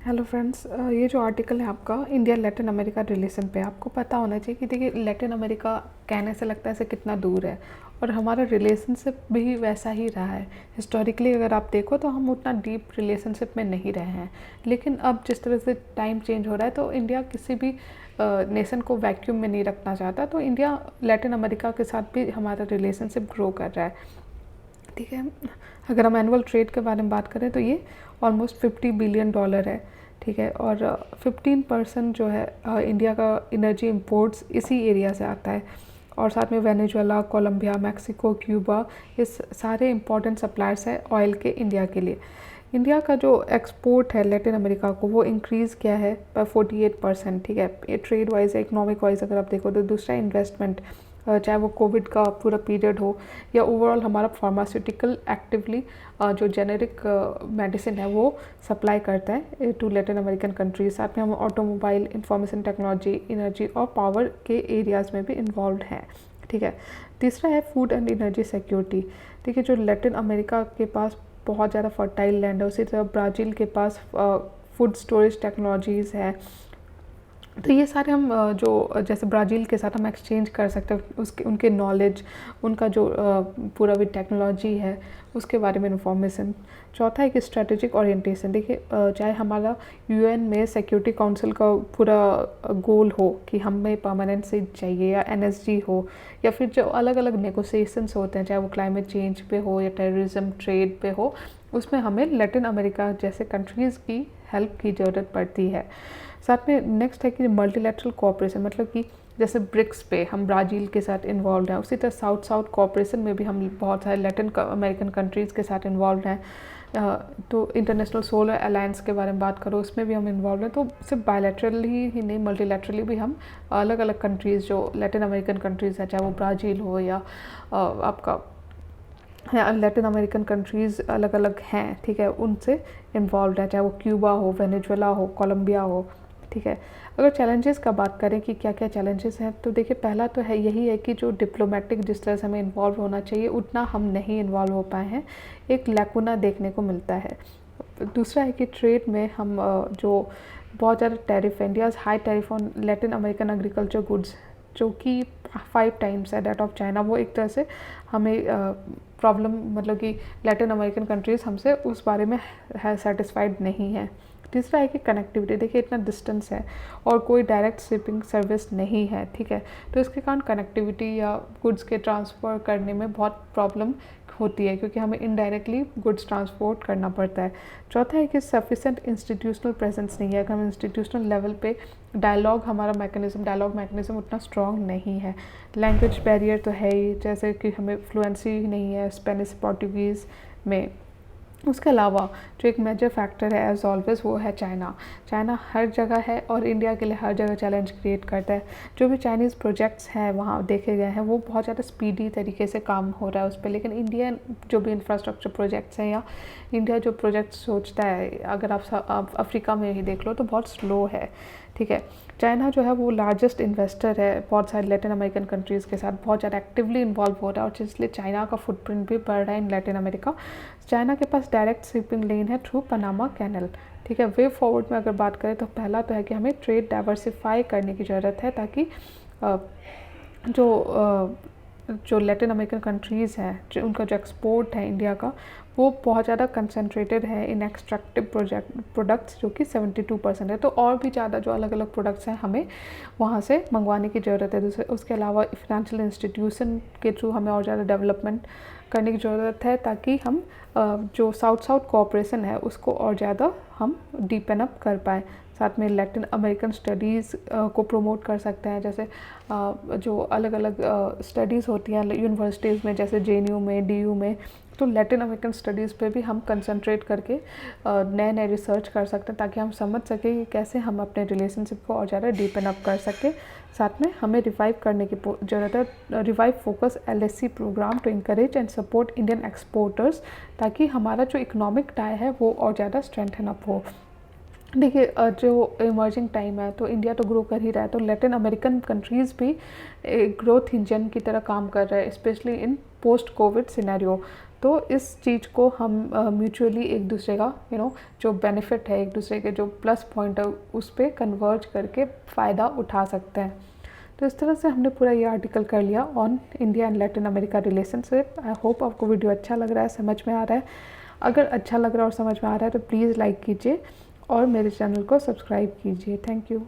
Hello friends, ये जो article है आपका इंडिया लैटिन अमेरिका रिलेशन पे, आपको पता होना चाहिए कि देखिए लैटिन अमेरिका कहने से लगता है ऐसे कितना दूर है और हमारा रिलेशनशिप भी वैसा ही रहा है। हिस्टोरिकली अगर आप देखो तो हम उतना डीप रिलेशनशिप में नहीं रहे हैं, लेकिन अब जिस तरह से टाइम चेंज हो रहा है तो इंडिया किसी भी नेशन को वैक्यूम में नहीं रखना चाहता, तो इंडिया लैटिन अमेरिका के साथ भी हमारा रिलेशनशिप ग्रो कर रहा है। ठीक है, अगर हम एनुअल ट्रेड के बारे में बात करें तो ये ऑलमोस्ट $50 बिलियन है। ठीक है, और 15% जो है इंडिया का एनर्जी इंपोर्ट्स इसी एरिया से आता है, और साथ में वेनेजुएला, कोलंबिया, मैक्सिको, क्यूबा, ये सारे इंपॉर्टेंट सप्लायर्स हैं ऑयल के इंडिया के लिए। इंडिया का जो एक्सपोर्ट है लैटिन अमेरिका को वो इंक्रीज़ किया है बाय 48%। ठीक है, ये ट्रेड वाइज, इकोनॉमिक वाइज अगर आप देखो तो दूसरा इन्वेस्टमेंट, चाहे वो कोविड का पूरा पीरियड हो या ओवरऑल हमारा फार्मास्यूटिकल एक्टिवली जो जेनेरिक मेडिसिन है वो सप्लाई करता है टू लैटिन अमेरिकन कंट्रीज। साथ में हम ऑटोमोबाइल, इंफॉर्मेशन टेक्नोलॉजी, एनर्जी और पावर के एरियाज़ में भी इन्वॉल्व हैं। ठीक है, तीसरा है फूड एंड एनर्जी सिक्योरिटी। देखिए जो लैटिन अमेरिका के पास बहुत ज़्यादा फर्टाइल लैंड है, उसी तरह ब्राज़ील के पास फूड स्टोरेज टेक्नोलॉजीज़ है, तो ये सारे हम जो जैसे ब्राज़ील के साथ हम एक्सचेंज कर सकते हैं, उसके उनके नॉलेज, उनका जो पूरा भी टेक्नोलॉजी है उसके बारे में इंफॉर्मेशन। चौथा है कि स्ट्रेटेजिक ओरिएंटेशन। देखिए चाहे हमारा यूएन में सिक्योरिटी काउंसिल का पूरा गोल हो कि हमें परमानेंट सीट चाहिए, या एनएसजी हो, या फिर जो अलग अलग नेगोशिएशंस होते हैं चाहे वो क्लाइमेट चेंज पे हो या टेररिज्म, ट्रेड पे हो, उसमें हमें लैटिन अमेरिका जैसे कंट्रीज़ की हेल्प की ज़रूरत पड़ती है। साथ में नेक्स्ट है कि मल्टीलैटरल कोऑपरेशन, मतलब कि जैसे ब्रिक्स पे हम ब्राज़ील के साथ इन्वॉल्व हैं, उसी तरह साउथ साउथ कोऑपरेशन में भी हम बहुत सारे लैटिन अमेरिकन कंट्रीज़ के साथ इन्वॉल्व हैं। तो इंटरनेशनल सोलर अलायंस के बारे में बात करो, उसमें भी हम इन्वॉल्व हैं। तो सिर्फ बायलैटरली ही नहीं, मल्टीलैटरली भी हम अलग अलग कंट्रीज़ जो लैटिन अमेरिकन कंट्रीज़ हैं, चाहे वो ब्राज़ील हो या आपका लैटिन अमेरिकन कंट्रीज़ अलग अलग हैं, ठीक है, उनसे इन्वॉल्व है, चाहे वो क्यूबा हो, वेनेजुएला हो, कोलंबिया हो। ठीक है, अगर चैलेंजेस का बात करें कि क्या क्या चैलेंजेस हैं, तो देखिए पहला तो है यही है कि जो डिप्लोमेटिक जिस तरह से हमें इन्वॉल्व होना चाहिए उतना हम नहीं इन्वॉल्व हो पाए हैं, एक लैकुना देखने को मिलता है। दूसरा है कि ट्रेड में हम जो बहुत ज़्यादा tariff, India's high tariff on Latin American agriculture goods, जो कि 5 टाइम्स है दैट ऑफ चाइना, वो एक तरह से हमें प्रॉब्लम, मतलब कि लैटिन अमेरिकन कंट्रीज़ हमसे उस बारे में है सेटिस्फाइड नहीं है। तीसरा है कि कनेक्टिविटी। देखिए इतना डिस्टेंस है और कोई डायरेक्ट शिपिंग सर्विस नहीं है, ठीक है, तो इसके कारण कनेक्टिविटी या गुड्स के ट्रांसफ़र करने में बहुत प्रॉब्लम होती है, क्योंकि हमें इनडायरेक्टली गुड्स ट्रांसपोर्ट करना पड़ता है। चौथा है कि सफिशेंट इंस्टीट्यूशनल प्रेजेंस नहीं है, अगर हम इंस्टीट्यूशनल लेवल पे डायलॉग, हमारा डायलॉग मैकेनिज्म उतना स्ट्रॉन्ग नहीं है। लैंग्वेज बैरियर तो है ही, जैसे कि हमें फ्लुएंसी नहीं है स्पेनिश, पोर्टुगीज़ में। उसके अलावा जो एक मेजर फैक्टर है एज ऑलवेज वो है चाइना। चाइना हर जगह है और इंडिया के लिए हर जगह चैलेंज क्रिएट करता है। जो भी चाइनीज़ प्रोजेक्ट्स हैं वहाँ देखे गए हैं वो बहुत ज़्यादा स्पीडी तरीके से काम हो रहा है उस पर, लेकिन इंडियन जो भी इंफ्रास्ट्रक्चर प्रोजेक्ट्स हैं या इंडिया जो प्रोजेक्ट सोचता है, अगर आप अफ्रीका में ही देख लो तो बहुत स्लो है। ठीक है, चाइना जो है वो लार्जेस्ट इन्वेस्टर है बहुत सारे लैटिन अमेरिकन कंट्रीज़ के साथ, बहुत ज़्यादा एक्टिवली इन्वॉल्व हो रहा है, और इसलिए चाइना का फुटप्रिंट भी बढ़ रहा है इन लैटिन अमेरिका। चाइना के पास डायरेक्ट शिपिंग लेन है थ्रू पनामा कैनल। ठीक है, वे फॉरवर्ड में अगर बात करें तो पहला तो है कि हमें ट्रेड डाइवर्सिफाई करने की ज़रूरत है, ताकि जो लैटिन अमेरिकन कंट्रीज़ हैं, जो उनका जो एक्सपोर्ट है इंडिया का, वो बहुत ज़्यादा कंसंट्रेटेड है इन एक्सट्रैक्टिव प्रोडक्ट्स, जो कि 72% है। तो और भी ज़्यादा जो अलग अलग प्रोडक्ट्स हैं हमें वहाँ से मंगवाने की ज़रूरत है। दूसरे उसके अलावा फाइनेंशियल इंस्टीट्यूशन के थ्रू हमें और ज़्यादा डेवलपमेंट करने की ज़रूरत है, ताकि हम जो साउथ साउथ कोऑपरेशन है उसको और ज़्यादा हम डीपन अप कर पाएँ। साथ में लैटिन अमेरिकन स्टडीज़ को प्रमोट कर सकते हैं, जैसे जो अलग अलग स्टडीज़ होती हैं यूनिवर्सिटीज़ में, जैसे जेएनयू में, डीयू में, तो लैटिन अमेरिकन स्टडीज़ पे भी हम कंसंट्रेट करके नए नए रिसर्च कर सकते हैं, ताकि हम समझ सकें कि कैसे हम अपने रिलेशनशिप को और ज़्यादा डीपन अप कर सकें। साथ में हमें रिवाइव करने की ज़रूरत है, revive focus LSC program to encourage and support Indian exporters, ताकि हमारा जो इकोनॉमिक टाई है वो और ज़्यादा स्ट्रेंथन अप हो। देखिए जो इमर्जिंग टाइम है तो इंडिया तो ग्रो कर ही रहा है, तो लैटिन अमेरिकन कंट्रीज़ भी एक ग्रोथ इंजन की तरह काम कर रहे हैं, specially in post Covid scenario. तो इस चीज़ को हम म्यूचुअली एक दूसरे का जो बेनिफिट है, एक दूसरे के जो प्लस पॉइंट है उस पर कन्वर्ज करके फ़ायदा उठा सकते हैं। तो इस तरह से हमने पूरा ये आर्टिकल कर लिया on India and Latin America relationship. I hope आपको वीडियो अच्छा लग रहा है, समझ में आ रहा है। अगर अच्छा लग रहा है और समझ में आ रहा है तो प्लीज़ लाइक कीजिए और मेरे चैनल को सब्सक्राइब कीजिए। Thank you.